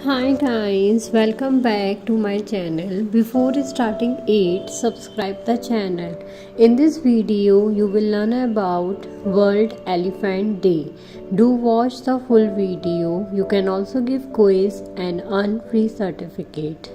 Hi guys, welcome back to my channel. Before starting it, subscribe the channel. In this video, you will learn about World Elephant Day. Do watch the full video. You can also give quiz and earn free certificate.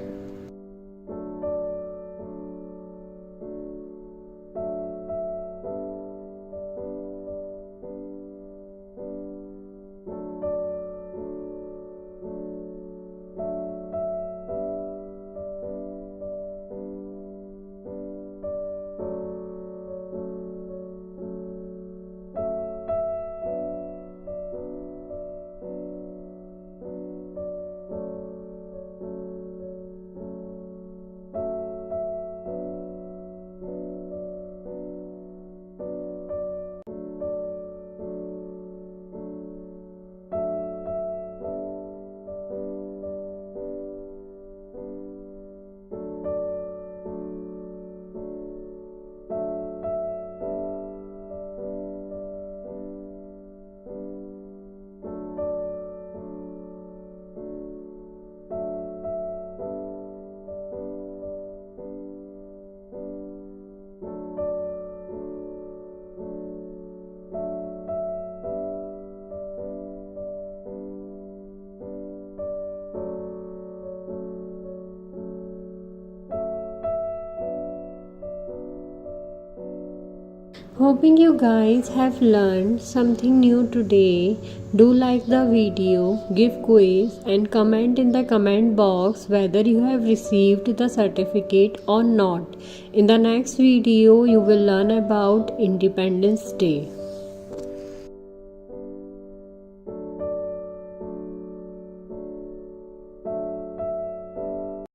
Hoping you guys have learned something new today. Do like the video, give quiz and comment in the comment box whether you have received the certificate or not. In the next video, you will learn about Independence Day.